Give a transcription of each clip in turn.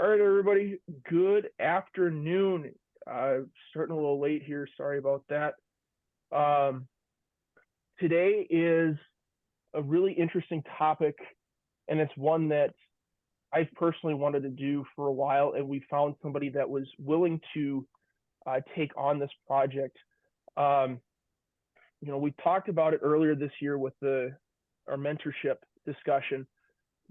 All right, everybody. Good afternoon. Starting a little late here. Sorry about that. Um, Today is a really interesting topic, and it's one that I've personally wanted to do for a while, and we found somebody that was willing to take on this project. Um, we talked about it earlier this year with our mentorship discussion,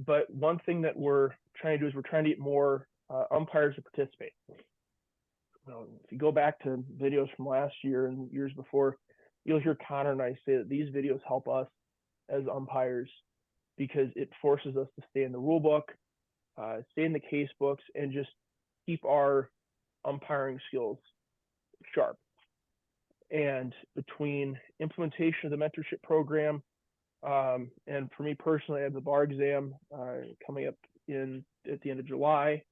but one thing that we're trying to do is we're trying to get more umpires to participate. If you go back to videos from last year and years before, you'll hear Connor and I say that these videos help us as umpires because it forces us to stay in the rule book, stay in the case books, and just keep our umpiring skills sharp. And between implementation of the mentorship program, and for me personally, I have the bar exam coming up at the end of July.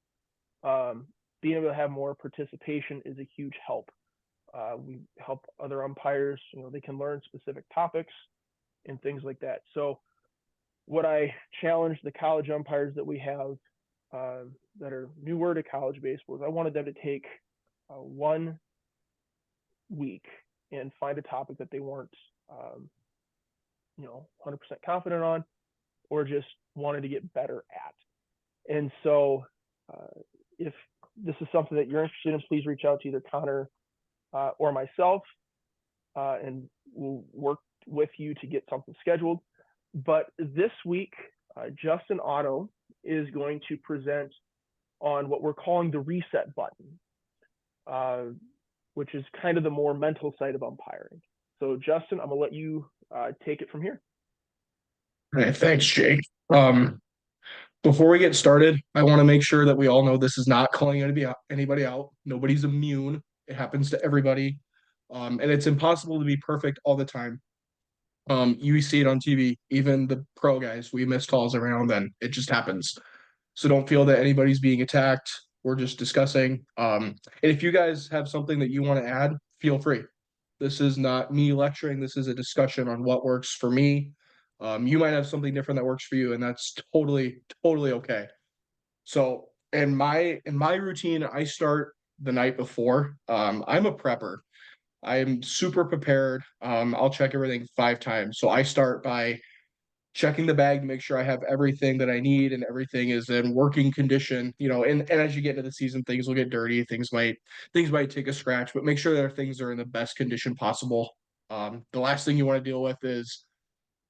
Being able to have more participation is a huge help. We help other umpires, they can learn specific topics and things like that. So what I challenge the college umpires that we have that are newer to college baseball is I wanted them to take 1 week and find a topic that they weren't, 100% confident on, or just wanted to get better at. And so if this is something that you're interested in, please reach out to either Connor or myself, and we'll work with you to get something scheduled. But this week, Justin Otto is going to present on what we're calling the reset button, which is kind of the more mental side of umpiring. So, Justin, I'm going to let you take it from here. All right, thanks, Jake. Before we get started, I want to make sure that we all know this is not calling anybody out. Nobody's immune. It happens to everybody. And it's impossible to be perfect all the time. You see it on TV, even the pro guys, we miss calls every now and then. It just happens. So don't feel that anybody's being attacked. We're just discussing. And if you guys have something that you want to add, feel free. This is not me lecturing. This is a discussion on what works for me. You might have something different that works for you, and that's totally okay. So in my routine, I start the night before. I'm a prepper. I am super prepared. I'll check everything 5 times. So I start by checking the bag to make sure I have everything that I need and everything is in working condition. And as you get into the season, things will get dirty. Things might take a scratch, but make sure that things are in the best condition possible. The last thing you want to deal with is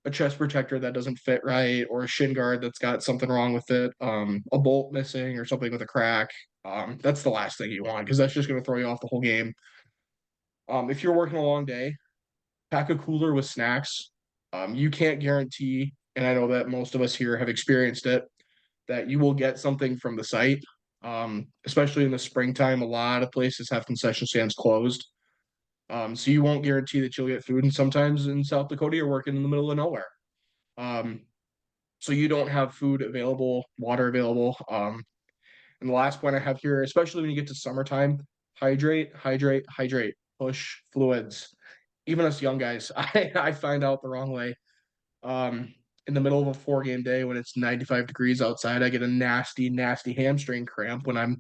a chest protector that doesn't fit right, or a shin guard that's got something wrong with it, a bolt missing or something with a crack. That's the last thing you want because that's just going to throw you off the whole game. If you're working a long day, pack a cooler with snacks. You can't guarantee, and I know that most of us here have experienced it, that you will get something from the site. Especially in the springtime, a lot of places have concession stands closed. So you won't guarantee that you'll get food. And sometimes in South Dakota, you're working in the middle of nowhere. Um, so you don't have food available, water available. And the last point I have here, especially when you get to summertime, hydrate, push fluids. Even us young guys, I find out the wrong way. In the middle of a 4 game day when it's 95 degrees outside, I get a nasty hamstring cramp when I'm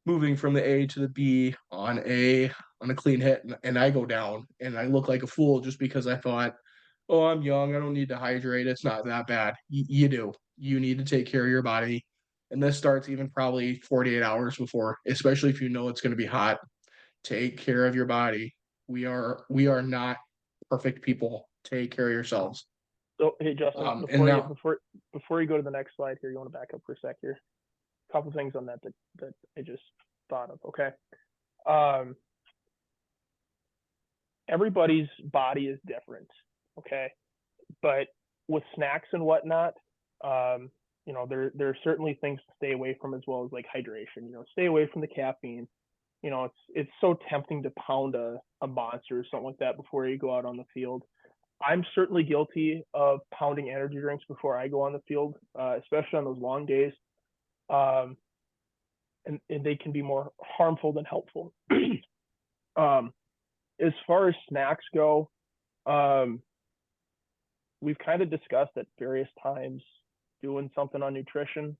moving from the A to the B on a clean hit, and I go down and I look like a fool just because I thought, oh, I'm young, I don't need to hydrate. It's not that bad. You do. You need to take care of your body. And this starts even probably 48 hours before, especially if you know it's going to be hot. Take care of your body. We are not perfect people. Take care of yourselves. So, hey, Justin, And now, before you go to the next slide here, you want to back up for a sec here. A couple things on that I just thought of. Okay. Um, Everybody's body is different. Okay. But with snacks and whatnot, there are certainly things to stay away from as well as like hydration. Stay away from the caffeine. It's so tempting to pound a monster or something like that before you go out on the field. I'm certainly guilty of pounding energy drinks before I go on the field, especially on those long days. Um, and they can be more harmful than helpful. um, as far as snacks go, um, we've kind of discussed at various times doing something on nutrition.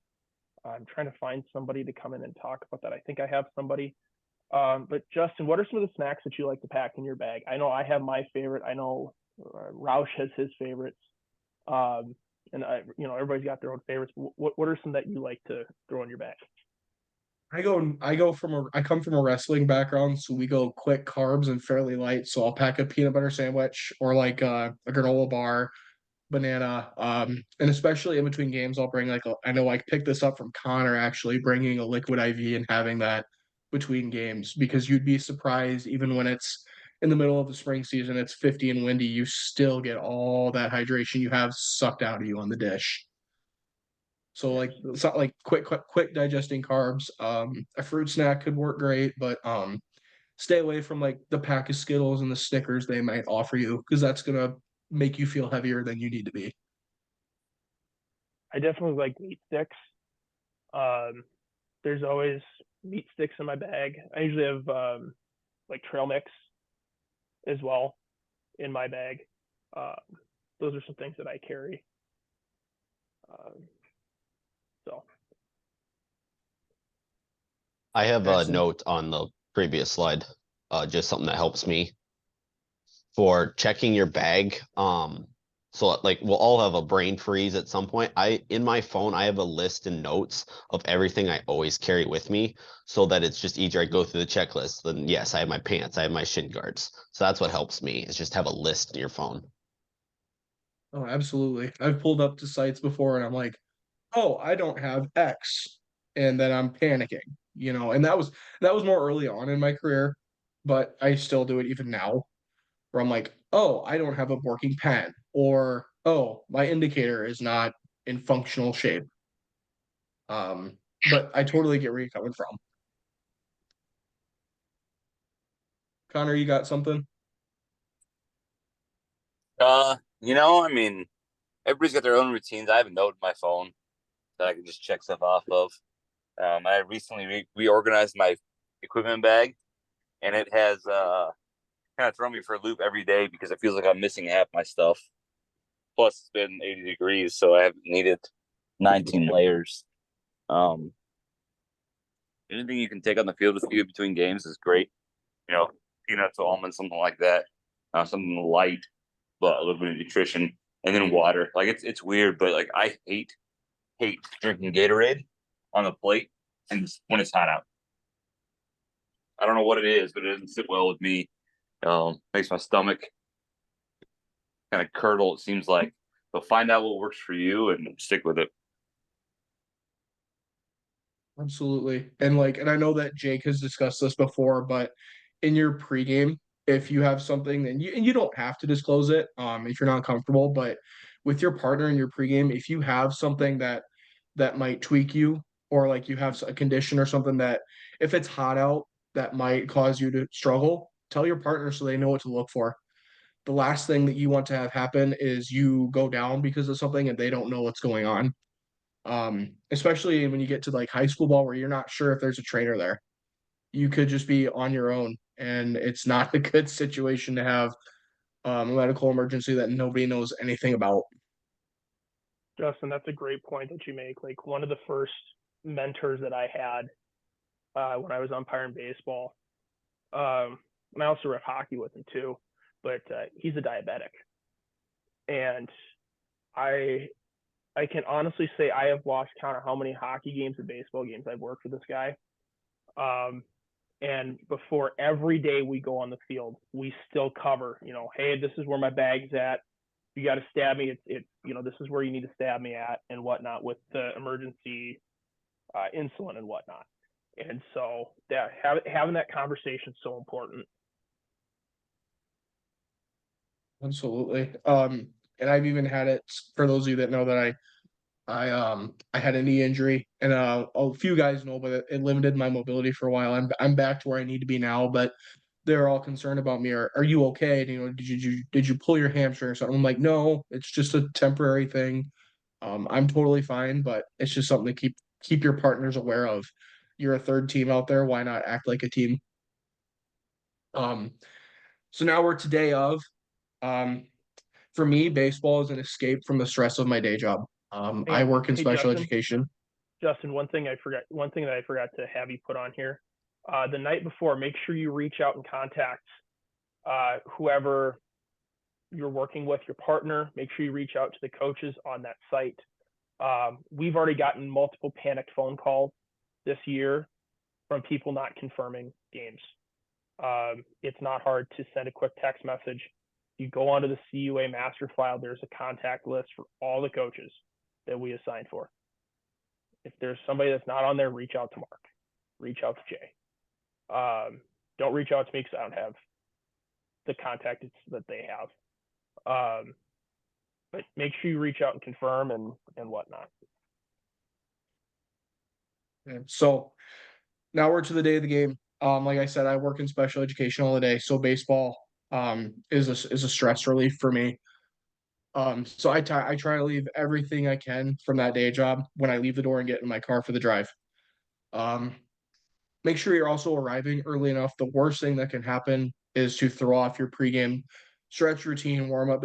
I'm trying to find somebody to come in and talk about that. I think I have somebody. But Justin, what are some of the snacks that you like to pack in your bag? I know I have my favorite. I know Roush has his favorites. Um, and everybody's got their own favorites. What are some that you like to throw in your bag? I come from a wrestling background, so we go quick carbs and fairly light. So I'll pack a peanut butter sandwich or like a granola bar, banana. And especially in between games, I'll bring I know I picked this up from Connor actually, bringing a liquid IV and having that between games because you'd be surprised even when it's in the middle of the spring season, it's 50 and windy, you still get all that hydration you have sucked out of you on the dish. So like it's not like quick digesting carbs. A fruit snack could work great, but stay away from like the pack of Skittles and the Snickers they might offer you because that's gonna make you feel heavier than you need to be. I definitely like meat sticks. Um, there's always meat sticks in my bag. I usually have like trail mix as well in my bag. Um, those are some things that I carry. Um, so I have a Excellent. note on the previous slide, just something that helps me for checking your bag. So like we'll all have a brain freeze at some point. In my phone, I have a list and notes of everything I always carry with me so that it's just easier. I go through the checklist. Then yes, I have my pants, I have my shin guards. So that's what helps me is just have a list in your phone. Oh, absolutely. I've pulled up to sites before and I'm like, oh, I don't have X. And then I'm panicking, and that was more early on in my career, but I still do it even now where I'm like, oh, I don't have a working pen, or oh, my indicator is not in functional shape. But I totally get where you're coming from. Connor, you got something? I mean, everybody's got their own routines. I have a note in my phone that I can just check stuff off of. I recently reorganized my equipment bag, and it has kind of thrown me for a loop every day because it feels like I'm missing half my stuff. Plus, it's been 80 degrees, so I haven't needed 19 layers. Um, Anything you can take on the field with you between games is great. You know, peanuts, almonds, something like that. Something light, but a little bit of nutrition, and then water. Like it's weird, but like I hate drinking Gatorade on the plate and when it's hot out. I don't know what it is, but it doesn't sit well with me. Makes my stomach kind of curdle. It seems like. But find out what works for you and stick with it. Absolutely. And I know that Jake has discussed this before, but in your pregame, if you have something, and you don't have to disclose it, if you're not comfortable, but with your partner in your pregame, if you have something that might tweak you, or like you have a condition or something that if it's hot out that might cause you to struggle, tell your partner so they know what to look for. The last thing that you want to have happen is you go down because of something and they don't know what's going on. Especially when you get to like high school ball where you're not sure if there's a trainer there. You could just be on your own, and it's not a good situation to have a medical emergency that nobody knows anything about. Justin, that's a great point that you make. Like one of the first mentors that I had when I was umpiring baseball, and I also ref hockey with him too, but he's a diabetic, and I I can honestly say I have lost count of how many hockey games and baseball games I've worked with this guy. Um, and before every day we go on the field, we still cover, hey, this is where my bag's at. You got to stab me. This is where you need to stab me at and whatnot with the emergency insulin and whatnot. And so having that conversation is so important. Absolutely. And I've even had it for those of you that know that I had a knee injury, and a few guys know, but it limited my mobility for a while. I'm back to where I need to be now, but they're all concerned about me. Are you okay? And, did you pull your hamstring or something? I'm like, no, it's just a temporary thing. I'm totally fine, but it's just something to keep your partners aware of. You're a third team out there. Why not act like a team? Um, so now we're today of. Um, for me, baseball is an escape from the stress of my day job. I Hey, work in hey, special Justin, education. Justin, one thing that I forgot to have you put on here. The night before, make sure you reach out and contact whoever you're working with, your partner. Make sure you reach out to the coaches on that site. We've already gotten multiple panicked phone calls this year from people not confirming games. It's not hard to send a quick text message. You go onto the CUA master file, there's a contact list for all the coaches that we assigned for. If there's somebody that's not on there, reach out to Mark, reach out to Jay. Don't reach out to me because I don't have the contact that they have. But make sure you reach out and confirm and whatnot. So now we're to the day of the game. Like I said, I work in special education all day, so baseball is a stress relief for me. So I try to leave everything I can from that day job when I leave the door and get in my car for the drive. Make sure you're also arriving early enough. The worst thing that can happen is to throw off your pregame stretch routine, warm-up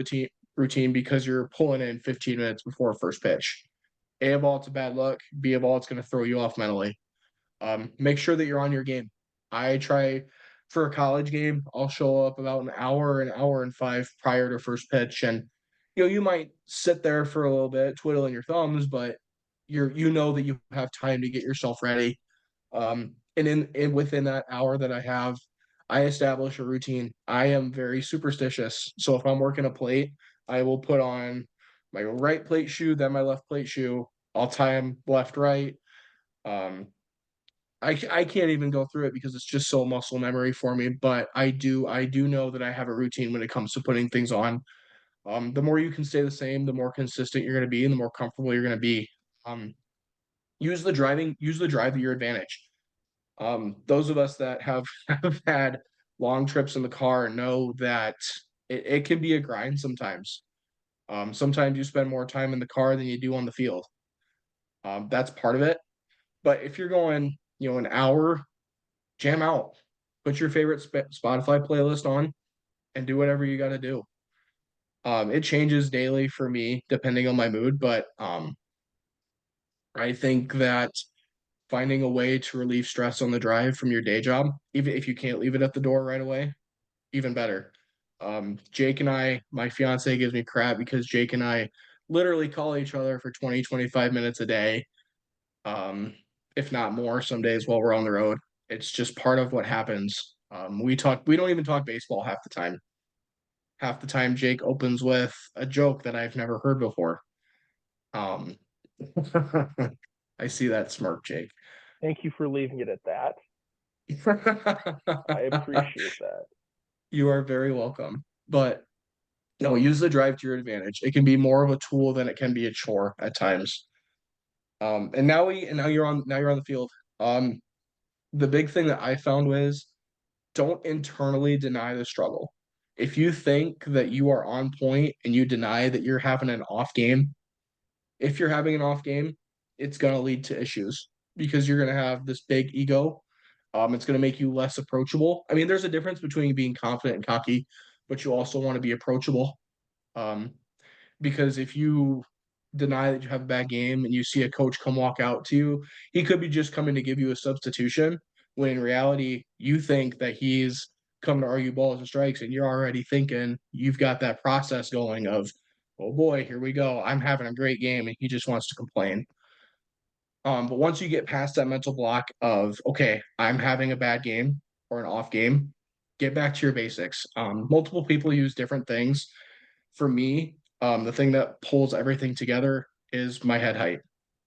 routine because you're pulling in 15 minutes before first pitch. A of all, it's a bad look. B of all, it's going to throw you off mentally. Make sure that you're on your game. I try for a college game, I'll show up about an hour and 5 prior to first pitch. And, you might sit there for a little bit, twiddling your thumbs, but you know that you have time to get yourself ready. And within that hour that I have, I establish a routine. I am very superstitious. So if I'm working a plate, I will put on my right plate shoe, then my left plate shoe. I'll tie them left, right. I can't even go through it because it's just so muscle memory for me. But I do know that I have a routine when it comes to putting things on. The more you can stay the same, the more consistent you're going to be, and the more comfortable you're going to be. Use the drive to your advantage. Those of us that have had long trips in the car know that it can be a grind sometimes. Sometimes you spend more time in the car than you do on the field. That's part of it. But if you're going, an hour, jam out, put your favorite Spotify playlist on, and do whatever you got to do. It changes daily for me depending on my mood, but I think that finding a way to relieve stress on the drive from your day job, even if you can't leave it at the door right away, even better. Jake and I, my fiance gives me crap because Jake and I literally call each other for 20, 25 minutes a day. If not more, some days while we're on the road. It's just part of what happens. We don't even talk baseball half the time. Half the time Jake opens with a joke that I've never heard before. I see that smirk, Jake. Thank you for leaving it at that. I appreciate that. You are very welcome. But no, use the drive to your advantage. It can be more of a tool than it can be a chore at times. And now you're on the field. The big thing that I found was don't internally deny the struggle. If you think that you are on point and you deny that you're having an off game, if you're having an off game, it's going to lead to issues because you're going to have this big ego. It's going to make you less approachable. I mean, there's a difference between being confident and cocky, but you also want to be approachable. Because if you deny that you have a bad game and you see a coach come walk out to you, he could be just coming to give you a substitution when in reality you think that he's come to argue balls and strikes and you're already thinking you've got that process going of, oh boy, here we go. I'm having a great game and he just wants to complain. But once you get past that mental block of, okay, I'm having a bad game or an off game, get back to your basics. Multiple people use different things. For me, the thing that pulls everything together is my head height.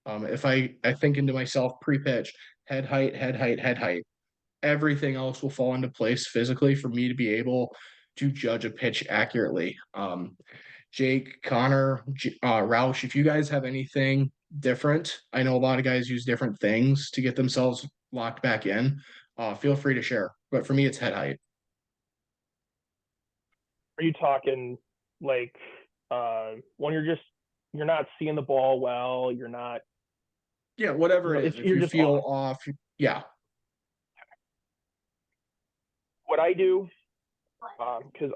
If I think into myself pre-pitch, head height, everything else will fall into place physically for me to be able to judge a pitch accurately. Jake, Connor, Roush, if you guys have anything different, I know a lot of guys use different things to get themselves locked back in. Feel free to share. But for me, it's head height. Are you talking like when you're not seeing the ball well, you're not? Yeah, whatever it is. If you feel off, yeah. What I do, because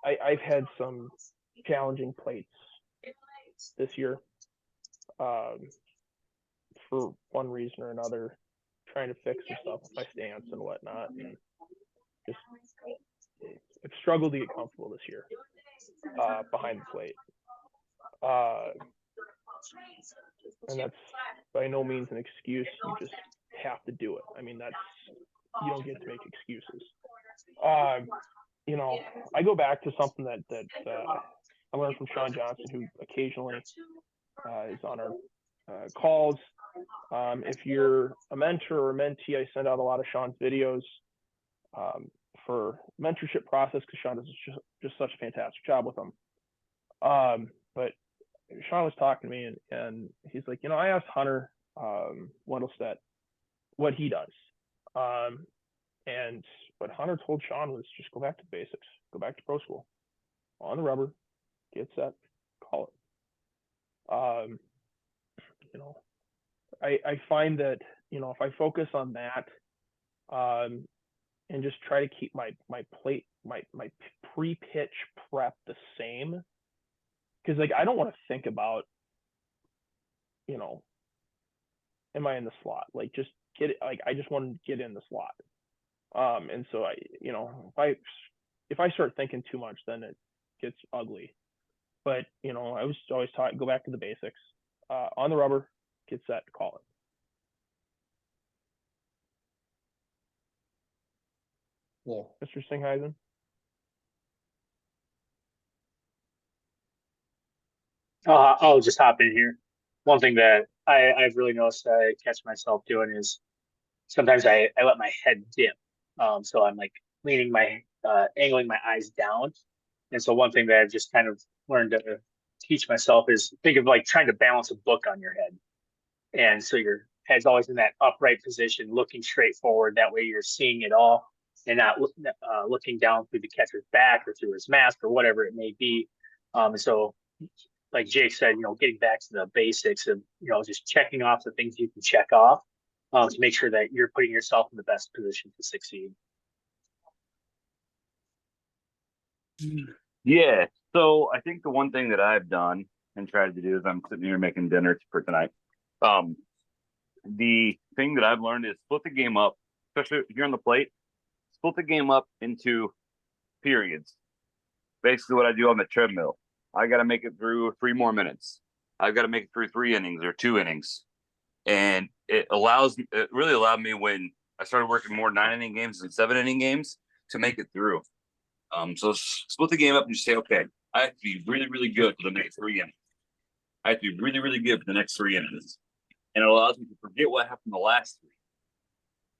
I've had some challenging plates this year. for one reason or another, trying to fix some stuff with my stance and whatnot, and just I've struggled to get comfortable this year behind the plate. And that's by no means an excuse. You just have to do it. I mean, you don't get to make excuses. You know, I go back to something that I learned from Sean Johnson, who occasionally is on our calls. If you're a mentor or a mentee, I send out a lot of Sean's videos for mentorship process because Sean does just such a fantastic job with them. But Sean was talking to me and he's like, you know, I asked Hunter Wendelstedt what he does. And what Hunter told Sean was just go back to basics, go back to pro school, on the rubber, get set, call it. You know, I find that, you know, if I focus on that and just try to keep my plate, my pre-pitch prep the same, because like I don't want to think about, you know, am I in the slot? Like just get it. Like I just want to get in the slot. And so I, you know, if I start thinking too much, then it gets ugly. But you know, I was always taught go back to the basics. On the rubber, get set, call it. Well, Mr. Singheisen. I'll just hop in here. One thing that I've really noticed I catch myself doing is sometimes I let my head dip. So I'm like leaning angling my eyes down. And so one thing that I've just kind of learned to teach myself is think of like trying to balance a book on your head. And so your head's always in that upright position, looking straight forward. That way you're seeing it all and not looking down through the catcher's back or through his mask or whatever it may be. And so like Jake said, you know, getting back to the basics of, you know, just checking off the things you can check off to make sure that you're putting yourself in the best position to succeed. Yeah. So I think the one thing that I've done and tried to do is I'm sitting here making dinner for tonight. The thing that I've learned is split the game up, especially if you're on the plate, split the game up into periods. Basically what I do on the treadmill. I got to make it through 3 more minutes. I've got to make it through 3 innings or 2 innings. And it really allowed me when I started working more 9-inning games and 7-inning games to make it through. So split the game up and just say, okay, I have to be really, really good for the next 3 innings. I have to be really, really good for the next 3 innings. And it allows me to forget what happened the last 3.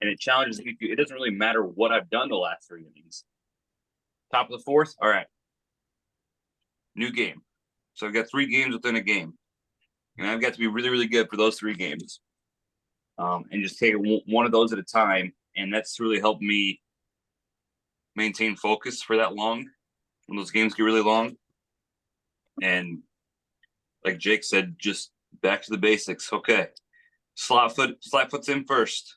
And it challenges me. It doesn't really matter what I've done the last 3 innings. Top of the 4th, all right. New game. So I've got 3 games within a game. And I've got to be really, really good for those 3 games. And just take one of those at a time. And that's really helped me maintain focus for that long when those games get really long. And like Jake said, just back to the basics. Okay. Slot foot's in first.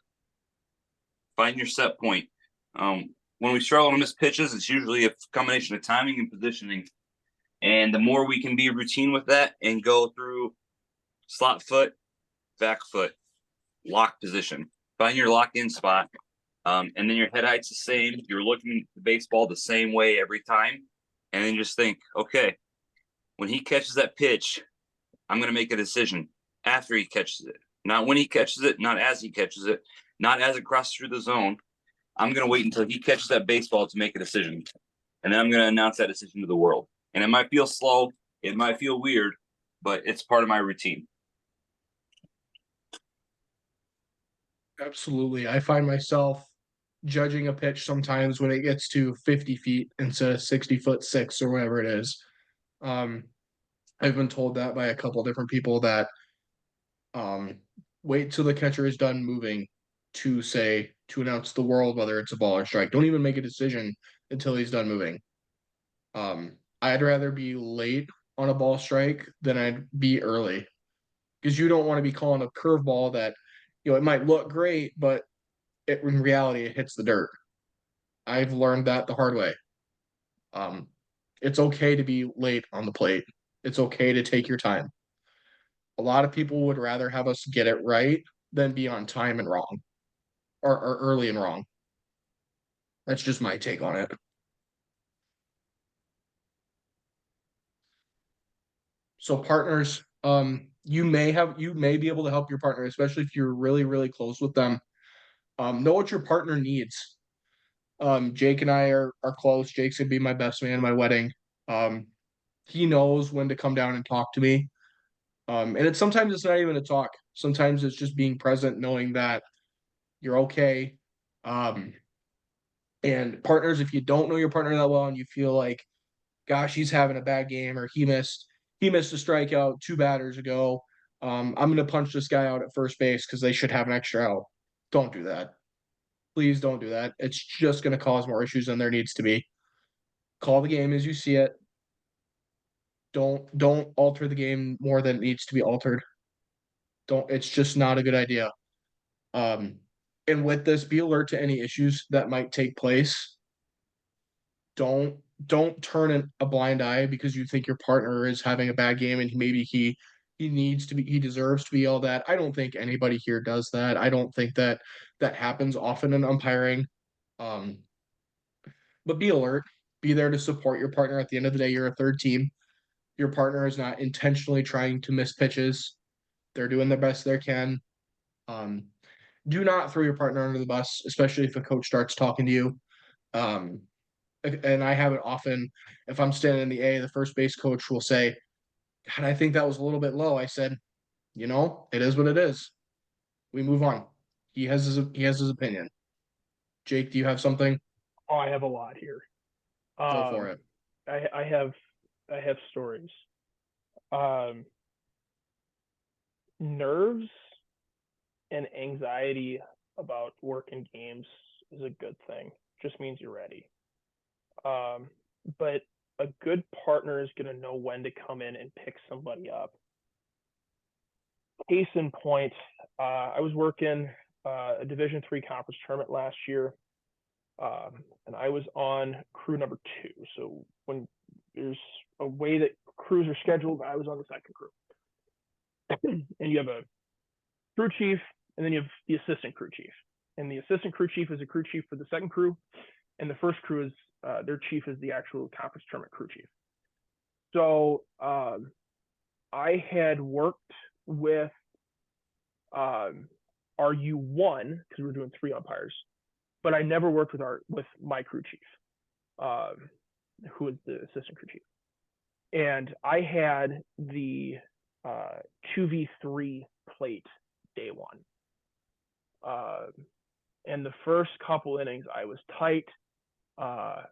Find your set point. When we struggle to miss pitches, it's usually a combination of timing and positioning. And the more we can be routine with that and go through slot foot, back foot, lock position, find your lock in spot. And then your head height's the same. You're looking at the baseball the same way every time. And then just think, okay, when he catches that pitch, I'm going to make a decision after he catches it. Not when he catches it, not as he catches it, not as it crosses through the zone. I'm going to wait until he catches that baseball to make a decision. And then I'm going to announce that decision to the world. And it might feel slow. It might feel weird, but it's part of my routine. absolutely. I find myself judging a pitch sometimes when it gets to 50 feet instead of 60'6" or whatever it is. I've been told that by a couple different people that wait till the catcher is done moving to announce the world whether it's a ball or strike. Don't even make a decision until he's done moving. I'd rather be late on a ball strike than I'd be early, because you don't want to be calling a curveball that, you know, it might look great, but in reality it hits the dirt. I've learned that the hard way. It's okay to be late on the plate. It's okay to take your time. A lot of people would rather have us get it right than be on time and wrong, or early and wrong. That's just my take on it. So partners, you may be able to help your partner, especially if you're really, really close with them. Know what your partner needs. Jake and I are close. Jake's gonna be my best man at my wedding. He knows when to come down and talk to me. And sometimes it's not even a talk. Sometimes it's just being present, knowing that you're okay. And partners, if you don't know your partner that well and you feel like, gosh, he's having a bad game, or he missed a strikeout 2 batters ago. I'm gonna punch this guy out at first base because they should have an extra out. Don't do that. Please don't do that. It's just gonna cause more issues than there needs to be. Call the game as you see it. Don't alter the game more than it needs to be altered. Don't. It's just not a good idea. Um, and with this, be alert to any issues that might take place. Don't turn a blind eye because you think your partner is having a bad game and maybe he deserves to be yelled at. I don't think anybody here does that. I don't think that happens often in umpiring. Um, but be alert. Be there to support your partner. At the end of the day, you're a third team. Your partner is not intentionally trying to miss pitches. They're doing the best they can. Um, do not throw your partner under the bus, especially if a coach starts talking to you. Um, and I have it often. If I'm standing in the A, the first base coach will say, God, I think that was a little bit low. I said, it is what it is. We move on. He has his opinion. Jake, do you have something? Oh, I have a lot here. Go for it. I have stories. Nerves and anxiety about work and games is a good thing. Just means you're ready. But a good partner is going to know when to come in and pick somebody up. Case in point, I was working a Division III conference tournament last year, and I was on crew number 2. So when there's a way that crews are scheduled, I was on the second crew. And you have a crew chief, and then you have the assistant crew chief. And the assistant crew chief is a crew chief for the second crew, and the first crew is their chief is the actual conference tournament crew chief. So I had worked with RU1 because we were doing 3 umpires, but I never worked with my crew chief, who was the assistant crew chief. And I had the 2v3 plate day 1. And the first couple innings, I was tight.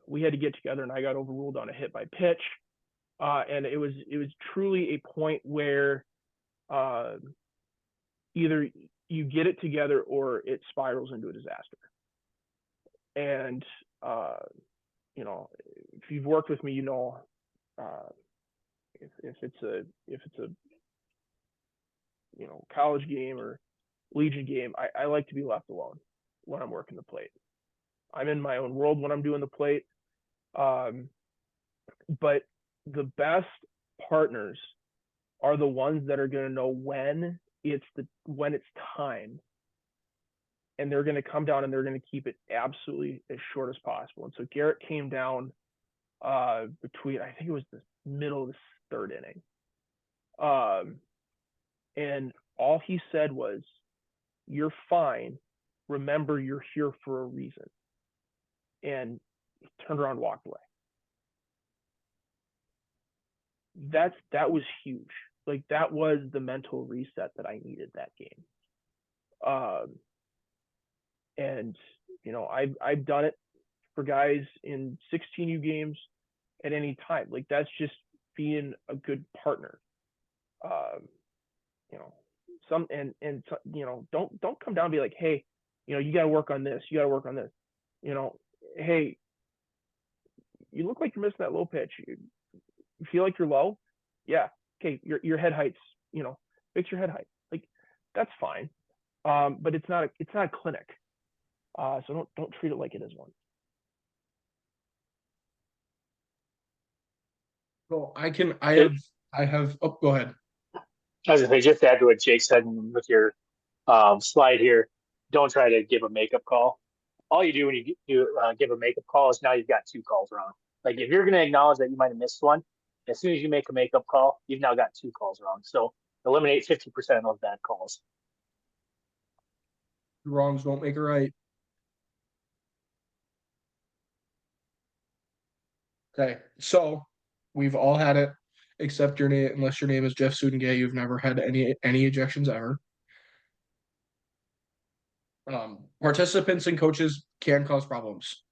We had to get together, and I got overruled on a hit by pitch. And it was truly a point where either you get it together or it spirals into a disaster. And if you've worked with me, if it's a college game or Legion game, I like to be left alone when I'm working the plate. I'm in my own world when I'm doing the plate. But the best partners are the ones that are going to know when it's time, and they're going to come down and they're going to keep it absolutely as short as possible. And so Garrett came down between, I think it was the middle of the 3rd inning. And all he said was, "You're fine. Remember, you're here for a reason." And he turned around and walked away. That was huge. Like, that was the mental reset that I needed that game. And I've done it for guys in 16U games at any time. Like, that's just being a good partner. Don't come down and be like, hey, you got to work on this. You got to work on this. Hey, you look like you're missing that low pitch. You feel like you're low. Yeah. Okay. Your head height's, fix your head height. Like, that's fine. But it's not a clinic. So don't treat it like it is one. Well, I have, oh, go ahead. I was gonna say, just to add to what Jake said with your slide here, don't try to give a makeup call. All you do when give a makeup call is now you've got 2 calls wrong. Like if you're going to acknowledge that you might have missed one, as soon as you make a makeup call, you've now got 2 calls wrong. So eliminate 50% of bad calls. Wrongs don't make it right. Okay, so we've all had it, except your name. Unless your name is Jeff Sudengay, you've never had any ejections ever. Participants and coaches can cause problems.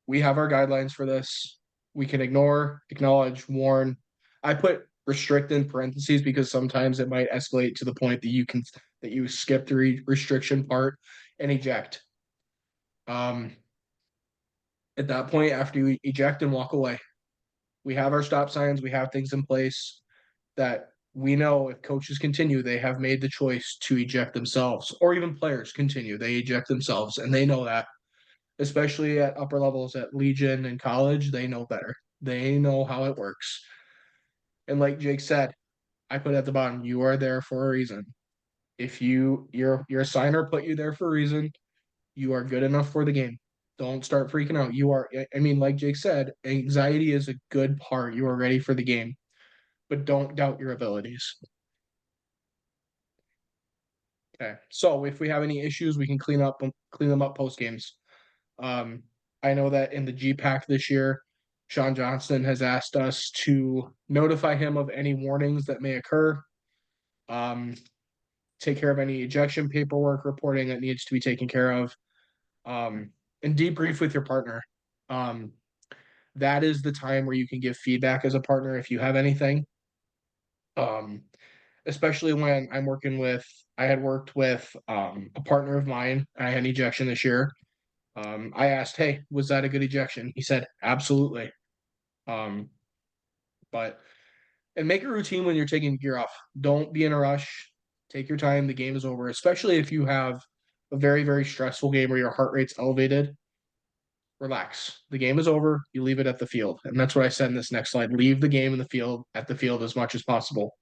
We have our guidelines for this. We can ignore, acknowledge, warn. I put restrict in parentheses because sometimes it might escalate to the point that you skip the restriction part and eject. At that point, after you eject and walk away, we have our stop signs, we have things in place that we know if coaches continue, they have made the choice to eject themselves, or even players continue, they eject themselves, and they know that, especially at upper levels at Legion and college, they know better. They know how it works. And like Jake said, I put at the bottom, you are there for a reason. If your assigner put you there for a reason, you are good enough for the game. Don't start freaking out. Like Jake said, anxiety is a good part. You are ready for the game, but don't doubt your abilities. Okay, so if we have any issues, we can clean them up post games. I know that in the GPAC this year, Sean Johnston has asked us to notify him of any warnings that may occur. Take care of any ejection paperwork reporting that needs to be taken care of. And debrief with your partner. That is the time where you can give feedback as a partner if you have anything. Especially when I had worked with a partner of mine. I had an ejection this year. I asked, hey, was that a good ejection? He said, absolutely. And make a routine when you're taking gear off. Don't be in a rush. Take your time. The game is over, especially if you have a very, very stressful game where your heart rate's elevated. Relax. The game is over. You leave it at the field. And that's what I said in this next slide. Leave the game at the field as much as possible.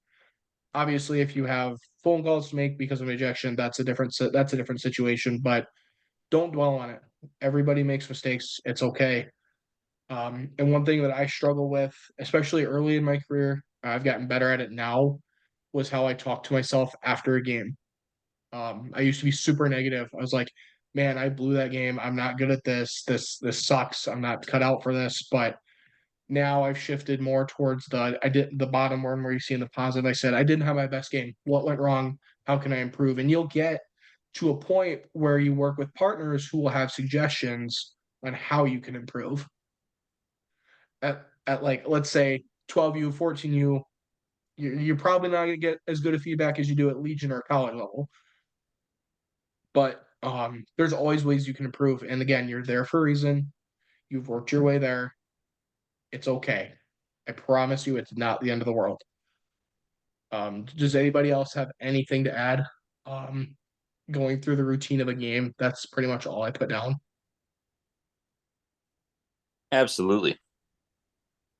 Obviously, if you have phone calls to make because of ejection, that's a different situation, but don't dwell on it. Everybody makes mistakes. It's okay. And one thing that I struggle with, especially early in my career, I've gotten better at it now, was how I talk to myself after a game. I used to be super negative. I was like, man, I blew that game. I'm not good at this. This sucks. I'm not cut out for this. But now I've shifted more towards the bottom one where you see in the positive. I said, I didn't have my best game. What went wrong? How can I improve? And you'll get to a point where you work with partners who will have suggestions on how you can improve. At like, let's say 12U, 14U, you're probably not going to get as good of feedback as you do at Legion or college level. But there's always ways you can improve. And again, you're there for a reason. You've worked your way there. It's okay. I promise you it's not the end of the world. Does anybody else have anything to add? Going through the routine of a game, that's pretty much all I put down. Absolutely.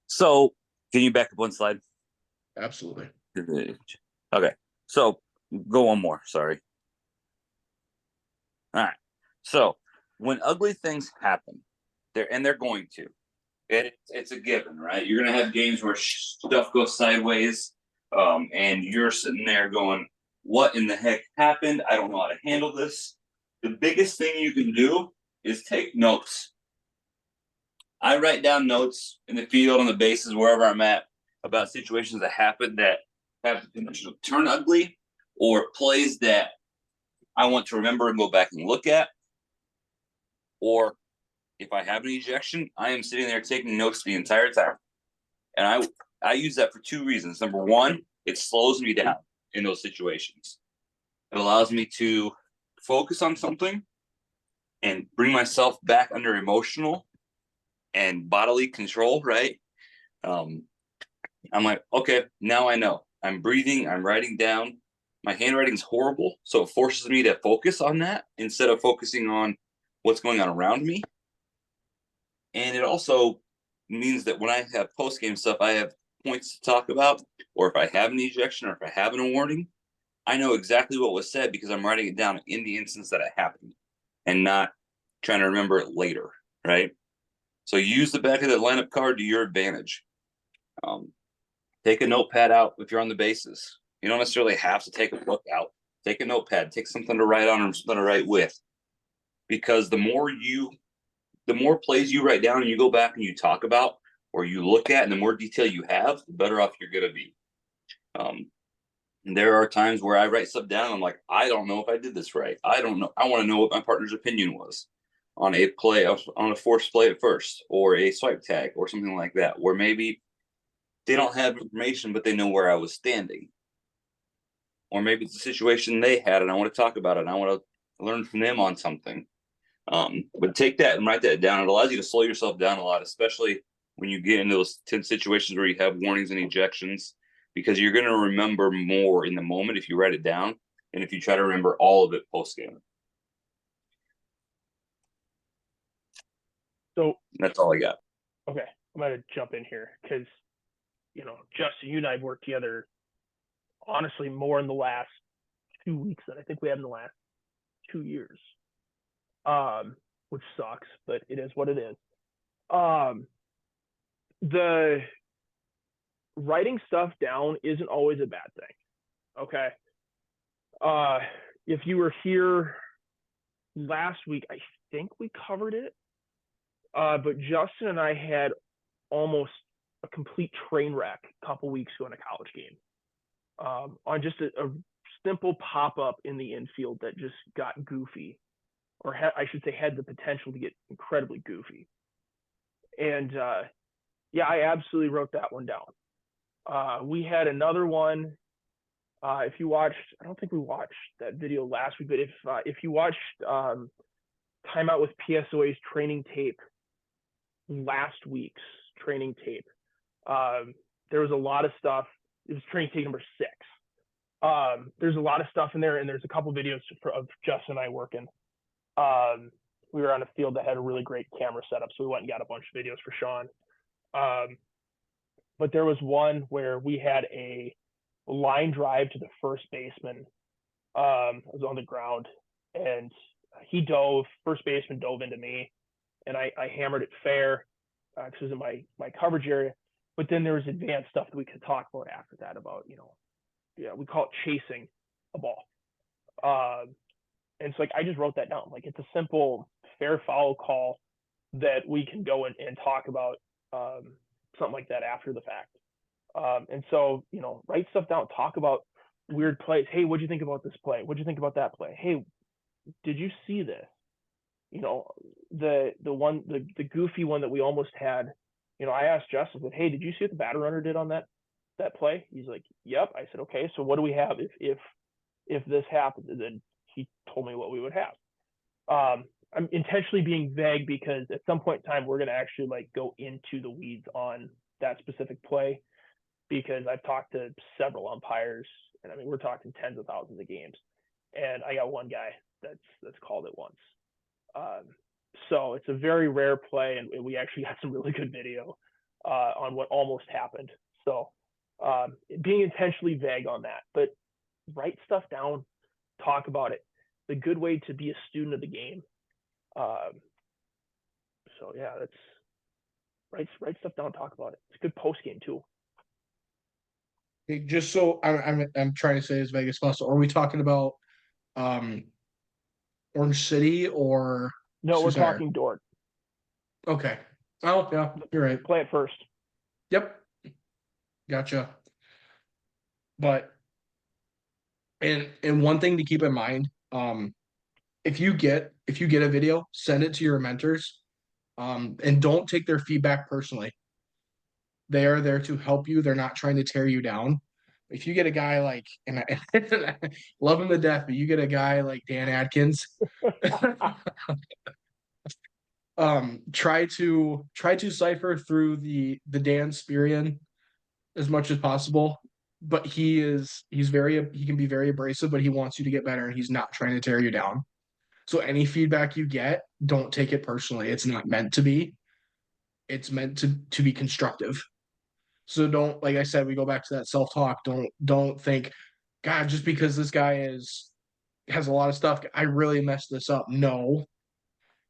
So, can you back up one slide? Absolutely. Okay. So, go one more. Sorry. All right. So, when ugly things happen, they're going to. It's a given, right? You're going to have games where stuff goes sideways, and you're sitting there going, what in the heck happened? I don't know how to handle this. The biggest thing you can do is take notes. I write down notes in the field, on the bases, wherever I'm at, about situations that happen that have the potential to turn ugly, or plays that I want to remember and go back and look at. Or if I have an ejection, I am sitting there taking notes the entire time. And I use that for 2 reasons. Number one, it slows me down in those situations. It allows me to focus on something and bring myself back under emotional and bodily control, right? I'm like, okay, now I know. I'm breathing, I'm writing down. My handwriting's horrible, so it forces me to focus on that instead of focusing on what's going on around me. And it also means that when I have post-game stuff, I have points to talk about, or if I have an ejection, or if I have a warning, I know exactly what was said because I'm writing it down in the instance that it happened and not trying to remember it later, right? So use the back of the lineup card to your advantage. Take a notepad out if you're on the bases. You don't necessarily have to take a book out. Take a notepad, take something to write on or something to write with. Because the more plays you write down and you go back and you talk about or you look at, and the more detail you have, the better off you're going to be. And there are times where I write stuff down. I'm like, I don't know if I did this right. I don't know. I want to know what my partner's opinion was on a play, on a forced play at first, or a swipe tag, or something like that, where maybe they don't have information, but they know where I was standing. Or maybe it's a situation they had and I want to talk about it and I want to learn from them on something. But take that and write that down. It allows you to slow yourself down a lot, especially when you get into those tense situations where you have warnings and ejections, because you're going to remember more in the moment if you write it down and if you try to remember all of it post game. So that's all I got. Okay, I'm going to jump in here because, Justin, you and I have worked together, honestly, more in the last 2 weeks than I think we have in the last 2 years, which sucks, but it is what it is. The writing stuff down isn't always a bad thing, okay? If you were here last week, I think we covered it, but Justin and I had almost a complete train wreck a couple weeks ago in a college game on just a simple pop-up in the infield that just got goofy, or I should say had the potential to get incredibly goofy. And I absolutely wrote that one down. We had another one. If you watched, I don't think we watched that video last week, but if you watched Timeout with PSOA's training tape, last week's training tape, there was a lot of stuff. It was training tape number 6. There's a lot of stuff in there, and there's a couple videos of Justin and I working. We were on a field that had a really great camera setup, so we went and got a bunch of videos for Sean. But there was one where we had a line drive to the first baseman. I was on the ground, and he dove. First baseman dove into me, and I hammered it fair because it was in my coverage area. But then there was advanced stuff that we could talk about after that about, we call it chasing a ball. And so I just wrote that down. It's a simple fair foul call that we can go and talk about something like that after the fact. And so, write stuff down, talk about weird plays. Hey, what'd you think about this play? What'd you think about that play? Hey, did you see this? The goofy one that we almost had, I asked Justin, hey, did you see what the batter runner did on that play? He's like, yep. I said, okay, so what do we have if this happens? And then he told me what we would have. I'm intentionally being vague because at some point in time, we're going to actually go into the weeds on that specific play, because I've talked to several umpires, and we're talking tens of thousands of games, and I got one guy that's called it once. So it's a very rare play, and we actually got some really good video on what almost happened. So being intentionally vague on that, but write stuff down, talk about it. The good way to be a student of the game. So yeah, that's write stuff down, talk about it. It's a good post game too. Just so I'm trying to say as vague as possible. Are we talking about Orange City or? No, we're Cesar? talking Dort. Okay. Oh yeah, you're right. Play it first. Yep. Gotcha. But and one thing to keep in mind, if you get a video, send it to your mentors, and don't take their feedback personally. They are there to help you. They're not trying to tear you down. If you get a guy and I love him to death, but you get a guy like Dan Adkins, try to cipher through the Dan Spirian as much as possible. But he can be very abrasive, but he wants you to get better, and he's not trying to tear you down. So any feedback you get, don't take it personally. It's not meant to be. It's meant to be constructive. So don't, like I said, we go back to that self-talk. Don't think, God, just because this guy has a lot of stuff, I really messed this up. No.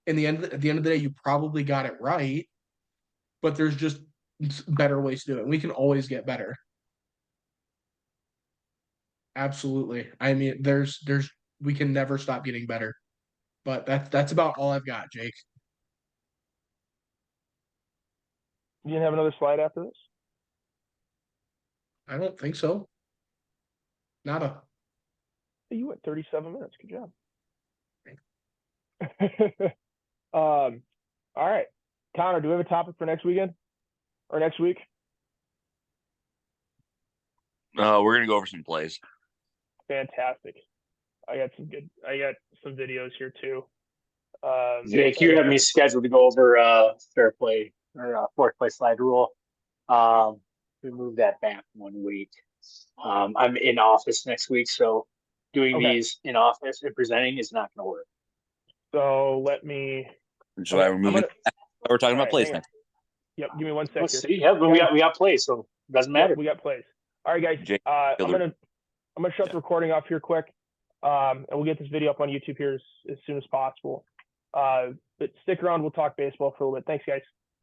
At the end of the day, you probably got it right, but there's just better ways to do it. We can always get better. Absolutely. I mean, we can never stop getting better. But that's about all I've got, Jake. You didn't have another slide after this? I don't think so. Nada. Hey, you went 37 minutes. Good job. All right. Connor, do we have a topic for next weekend or next week? We're gonna go over some plays. Fantastic. I got some videos here too. Jake, you have me scheduled to go over fair play or fourth play slide rule. We move that back 1 week. I'm in office next week, so doing these in office and presenting is not going to work. So let me. Which is why we're moving. We're talking about plays next. Yep. Give me 1 second. Let's see. Yeah, but we got plays, so it doesn't matter. We got plays. All right, guys. Jake, I'm gonna shut the recording off here quick, and we'll get this video up on YouTube here as soon as possible. But stick around. We'll talk baseball for a little bit. Thanks, guys.